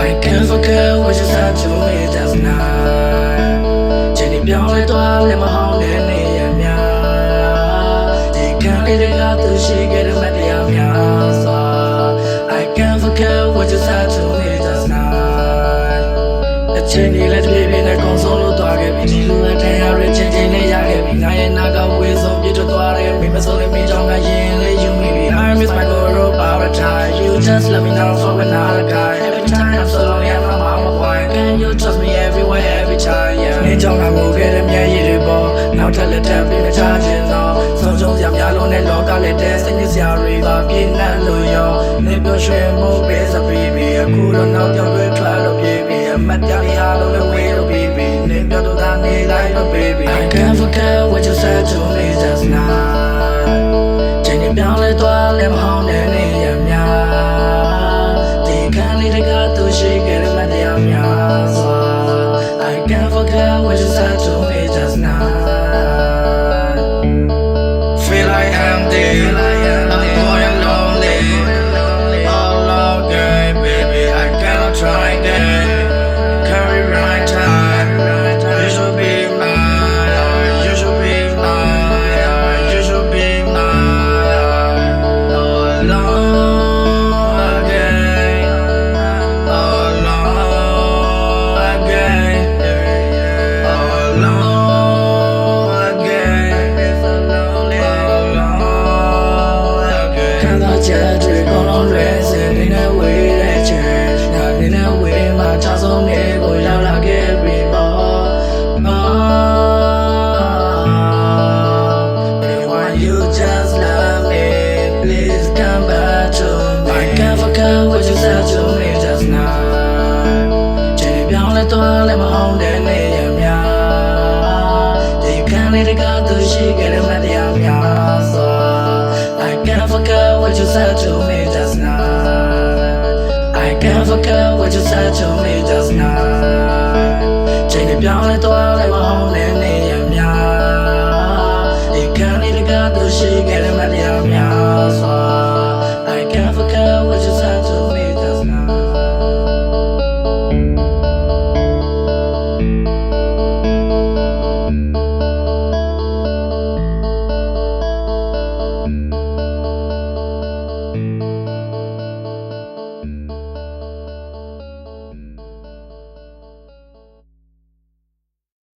I can't forget what you said to me last night. Jennyပြောင်းလဲသွားလဲမဟောင်းတဲ့နေရများဒီခံလေးတွေကသူရှိခဲ့တဲ့မတရားများစွာ I can't forget what you said to me last night. အချိန်လေးလက်ပြေးပြေးနဲ့ကုန်းဆုံးလို့သွားခဲ့ပြီဒီလိုအထင်ရရချင်းချင်းလေးရခဲ့ပြီငါရဲ့နာကဝေးဆုံးပြတ်သွားတယ်မိမဆုံးလေးမိကြောင့်ငါရင်လေး you maybe I miss my girl paradise. You just let me know for another guy. Every time I'm so lonely I'm not my wife. Can you trust me everywhere every time? Yeah. 你ကြောင့်ငါကိုခဲ့တဲ့မျက်ရည်တွေပေါ်နောက်ထပ်လက်ထပ်ပြီးမချခြင်းတော့ဆုံးရှုံးစရာများလို့နဲ့လောကလေးတဲ့စိတ်ညစ်စရာတွေကပြည့်နှက်လို့ရောနေပြောရွှင်မှုပေးစပီးပြီးအခုတော့နောက်ကြောင်တွေထွက်လို့ပြေးပြီးအမတ်ပြရလို့လည်းဝေးလို့ပြေးပြီးနေပြောတော့တာနေလိုက်လို့ baby. I can't forget what you said to me just now. ချိန်တွေပြောင်းလဲသွားလဲမဟောင်းတဲ့နေရများဒီခံလေးတွေကသူရှိခဲ့တဲ့မတရားများစွာ I can't forget what you said to me just now. Feel like I'm dead, I'm going lonely, all okay, baby. I cannot try again. Carry right time, you should be mine, you should be mine, you should be mine. All alone again, all alone again, all alone again, all alone again. Can't touch it, we gonna raise it in a way that change. Not in a way, my child's only go down like every ball. Anyone you just love me, please come back to me. I can't forget what you said to me just now. ချိန်ပြောင်းလဲသွားလဲမဟောင်းတဲ့နေရများဒီခံလေးတွေကသူရှိခဲ့တဲ့မတရားများစွာ I can't forget what you said to me just now. I can't forget what you said to me just now. ချိန်ပြောင်းလဲသွားလဲမဟောင်းတဲ့နေရများဒီခံလေးတွေကသူရှိခဲ့